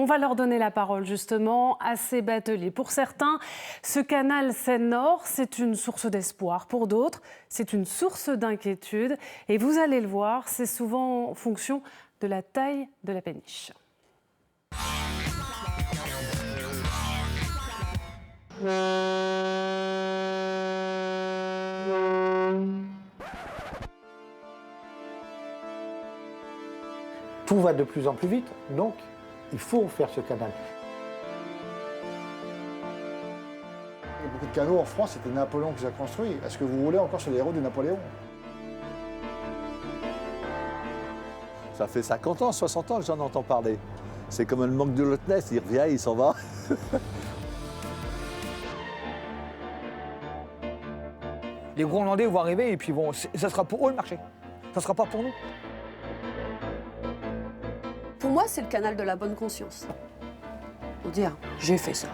On va leur donner la parole justement à ces bateliers. Pour certains, ce canal Seine-Nord, c'est une source d'espoir. Pour d'autres, c'est une source d'inquiétude. Et vous allez le voir, c'est souvent en fonction de la taille de la péniche. Tout va de plus en plus vite, donc il faut faire ce canal. Il y a beaucoup de canaux en France, c'était Napoléon qui les a construits. Est-ce que vous roulez encore sur les héros de Napoléon? Ça fait 50 ans, 60 ans que j'en entends parler. C'est comme le manque de Loch Ness, il revient, il s'en va. Les Groenlandais vont arriver et puis bon, ça sera pour eux le marché. Ça ne sera pas pour nous. Pour moi, c'est le canal de la bonne conscience. Pour dire, j'ai fait ça,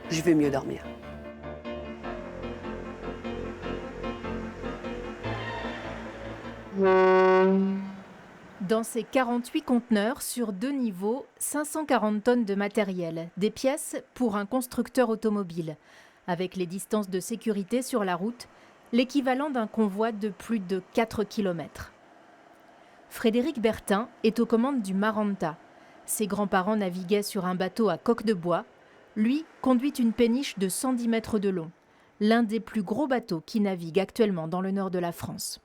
je vais mieux dormir. Dans ces 48 conteneurs sur 2 niveaux, 540 tonnes de matériel, des pièces pour un constructeur automobile. Avec les distances de sécurité sur la route, l'équivalent d'un convoi de plus de 4 km. Frédéric Bertin est aux commandes du Maranta. Ses grands-parents naviguaient sur un bateau à coque de bois. Lui conduit une péniche de 110 mètres de long, l'un des plus gros bateaux qui navigue actuellement dans le nord de la France.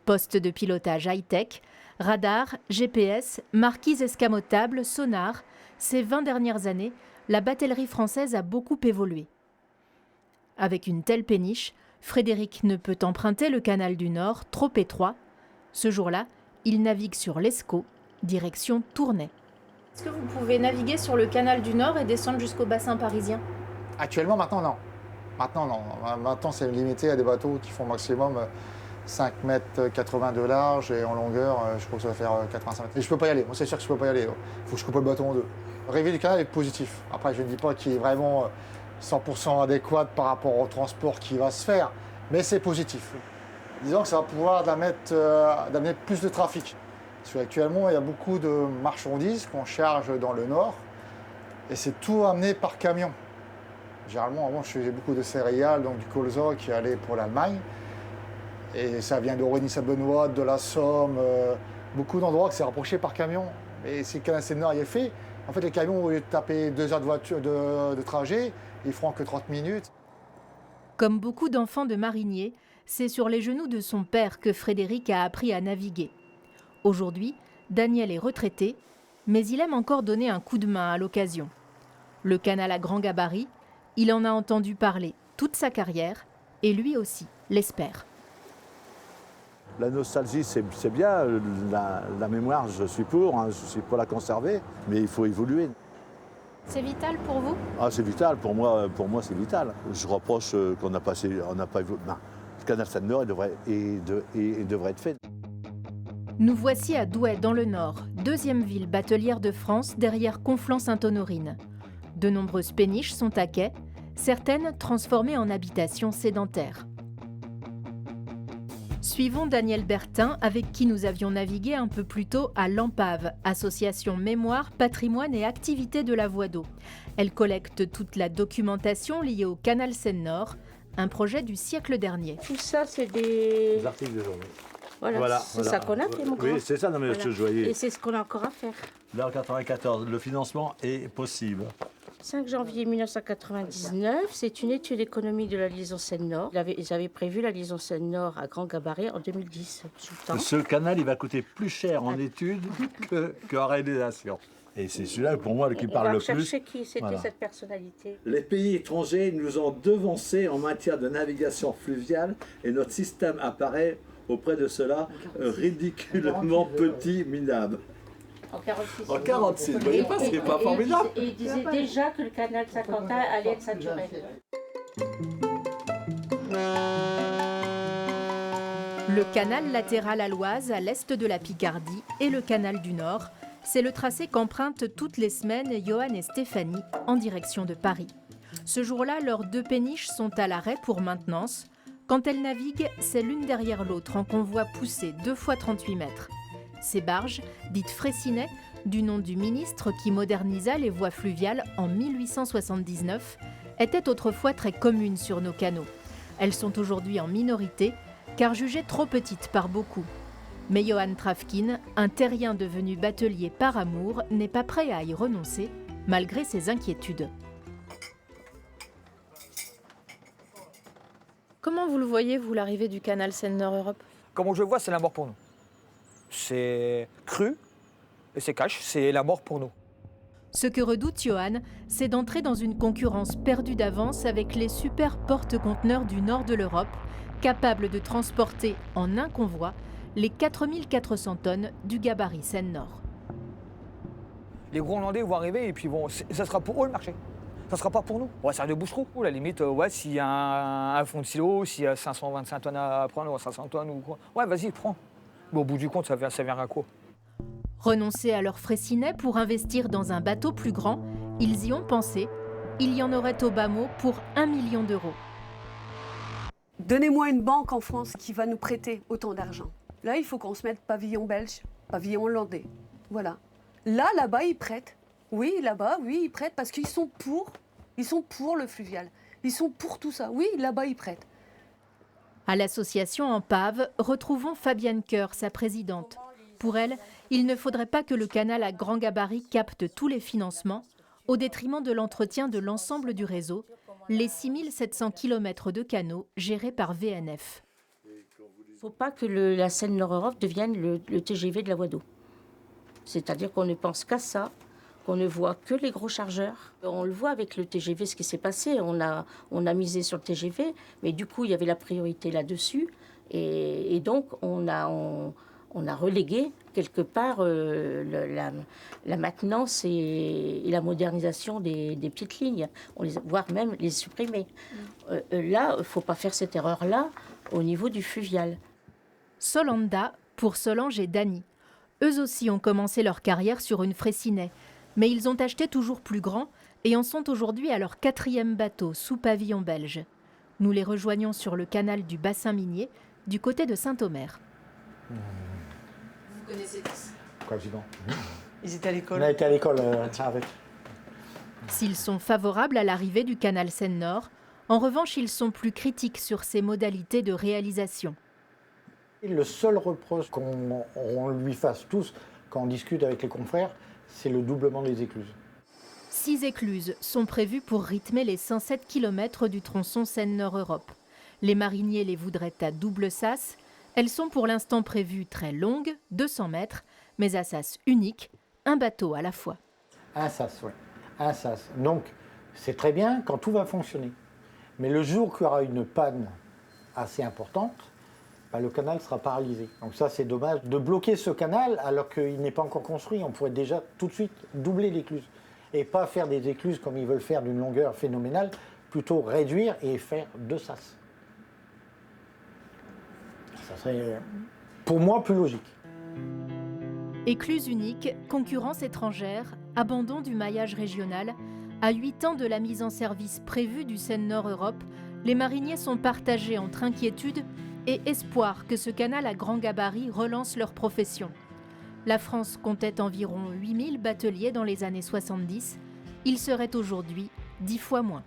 Poste de pilotage high-tech, radar, GPS, marquises escamotables, sonar, ces 20 dernières années, la batellerie française a beaucoup évolué. Avec une telle péniche, Frédéric ne peut emprunter le canal du Nord, trop étroit. Ce jour-là, il navigue sur l'Escaut, direction Tournai. Est-ce que vous pouvez naviguer sur le canal du Nord et descendre jusqu'au bassin parisien? Actuellement, maintenant, non. Maintenant, c'est limité à des bateaux qui font maximum 5 mètres 80 de large et en longueur, je crois que ça va faire 85 mètres. Et je peux pas y aller. Moi, c'est sûr que je peux pas y aller. Il faut que je coupe le bateau en deux. Rêver du canal est positif. Après, je ne dis pas qu'il est vraiment 100% adéquat par rapport au transport qui va se faire, mais c'est positif. Disons que ça va pouvoir d'amener plus de trafic. Parce qu'actuellement, il y a beaucoup de marchandises qu'on charge dans le nord et c'est tout amené par camion. Généralement, avant, je faisais beaucoup de céréales, donc du colza qui allait pour l'Allemagne. Et ça vient d'Origny-Sablenois, de la Somme, beaucoup d'endroits que c'est rapproché par camion. Et si le canal Seine-Nord y est fait, en fait, les camions, au lieu de taper 2 heures de voiture de trajet, ils feront que 30 minutes. Comme beaucoup d'enfants de mariniers, c'est sur les genoux de son père que Frédéric a appris à naviguer. Aujourd'hui, Daniel est retraité, mais il aime encore donner un coup de main à l'occasion. Le canal à grand gabarit, il en a entendu parler toute sa carrière, et lui aussi l'espère. La nostalgie, c'est bien, la mémoire, je suis pour la conserver, mais il faut évoluer. C'est vital pour vous? Ah, c'est vital, pour moi c'est vital. Je reproche qu'on n'a pas évolué. Non, le canal Seine-Nord devrait être fait. Nous voici à Douai, dans le Nord, deuxième ville batelière de France derrière Conflans-Sainte-Honorine. De nombreuses péniches sont à quai, certaines transformées en habitations sédentaires. Suivons Daniel Bertin, avec qui nous avions navigué un peu plus tôt à l'Empave, association Mémoire, Patrimoine et Activités de la Voie d'eau. Elle collecte toute la documentation liée au canal Seine-Nord, un projet du siècle dernier. Tout ça, c'est des articles de journée. Voilà, c'est ça qu'on a fait, mon grand. Oui, c'est ça, non, mais je voyais. Et c'est ce qu'on a encore à faire. Là, en 94, le financement est possible. 5 janvier 1999, c'est une étude économique de la liaison Seine-Nord. Ils avaient prévu la liaison Seine-Nord à grand gabarit en 2010. Ce canal, il va coûter plus cher en études qu'en réalisation. Et c'est celui-là, pour moi, qui parle le plus. On va chercher qui c'était cette personnalité. Les pays étrangers nous ont devancés en matière de navigation fluviale et notre système apparaît auprès de cela ridiculement petit, minable. En 46. En 46, vous voyez pas, c'est pas formidable. Et il disait déjà que le canal Saint-Quentin allait être saturé. Le canal latéral à l'Oise, à l'est de la Picardie, et le canal du Nord, c'est le tracé qu'empruntent toutes les semaines Johan et Stéphanie en direction de Paris. Ce jour-là, leurs 2 péniches sont à l'arrêt pour maintenance. Quand elles naviguent, c'est l'une derrière l'autre en convoi poussé 2 fois 38 mètres. Ces barges, dites Fraissinet, du nom du ministre qui modernisa les voies fluviales en 1879, était autrefois très commune sur nos canaux. Elles sont aujourd'hui en minorité, car jugées trop petites par beaucoup. Mais Johan Trafkin, un terrien devenu batelier par amour, n'est pas prêt à y renoncer, malgré ses inquiétudes. Comment vous le voyez, vous, l'arrivée du canal Seine-Nord-Europe? Comment je le vois, c'est la mort pour nous. C'est cru et c'est cash, c'est la mort pour nous. Ce que redoute Johan, c'est d'entrer dans une concurrence perdue d'avance avec les super porte-conteneurs du nord de l'Europe, capables de transporter en un convoi les 4400 tonnes du gabarit Seine-Nord. Les gros Hollandais vont arriver et puis ça sera pour eux le marché. Ça ne sera pas pour nous. On va servir de bouche-trou. À la limite, ouais, s'il y a un fond de silo, s'il y a 525 tonnes à prendre, ou 500 tonnes ou quoi, ouais, vas-y, prends. Mais au bout du compte, ça viendra à quoi? Renoncer à leur Fraissinet pour investir dans un bateau plus grand, ils y ont pensé. Il y en aurait au bas mot pour 1 million d'euros. Donnez-moi une banque en France qui va nous prêter autant d'argent. Là, il faut qu'on se mette pavillon belge, pavillon hollandais. Voilà. Là-bas, ils prêtent. Oui, là-bas, oui, ils prêtent parce qu'ils sont pour. Ils sont pour le fluvial. Ils sont pour tout ça. Oui, là-bas, ils prêtent. À l'association En Pave, retrouvons Fabienne Coeur, sa présidente. Pour elle, il ne faudrait pas que le canal à grand gabarit capte tous les financements, au détriment de l'entretien de l'ensemble du réseau, les 6700 km de canaux gérés par VNF. Il ne faut pas que la Seine-Nord-Europe devienne le TGV de la voie d'eau. C'est-à-dire qu'on ne pense qu'à ça, qu'on ne voit que les gros chargeurs. On le voit avec le TGV, ce qui s'est passé. On a misé sur le TGV, mais du coup, il y avait la priorité là-dessus. Et donc, on a relégué quelque part la maintenance et la modernisation des petites lignes, voire même les supprimer. Là, il ne faut pas faire cette erreur-là au niveau du fluvial. Solanda pour Solange et Dany. Eux aussi ont commencé leur carrière sur une Fraissinet, mais ils ont acheté toujours plus grand et en sont aujourd'hui à leur 4e bateau sous pavillon belge. Nous les rejoignons sur le canal du bassin minier, du côté de Saint-Omer. Vous connaissez tous? Quasiment. Ils étaient à l'école. On a été à l'école avec. S'ils sont favorables à l'arrivée du canal Seine-Nord, en revanche, ils sont plus critiques sur ses modalités de réalisation. Et le seul reproche qu'on lui fasse tous quand on discute avec les confrères, c'est le doublement des écluses. 6 écluses sont prévues pour rythmer les 107 km du tronçon Seine-Nord-Europe. Les mariniers les voudraient à double sas. Elles sont pour l'instant prévues très longues, 200 mètres, mais à sas unique, un bateau à la fois. Un sas, oui. Un sas. Donc, c'est très bien quand tout va fonctionner. Mais le jour qu'il y aura une panne assez importante, le canal sera paralysé. Donc ça, c'est dommage de bloquer ce canal alors qu'il n'est pas encore construit. On pourrait déjà tout de suite doubler l'écluse. Et pas faire des écluses comme ils veulent faire d'une longueur phénoménale, plutôt réduire et faire 2 sas. Ça serait, pour moi, plus logique. Écluse unique, concurrence étrangère, abandon du maillage régional. À 8 ans de la mise en service prévue du Seine-Nord-Europe, les mariniers sont partagés entre inquiétude et espoir que ce canal à grand gabarit relance leur profession. La France comptait environ 8000 bateliers dans les années 70. Il serait aujourd'hui 10 fois moins.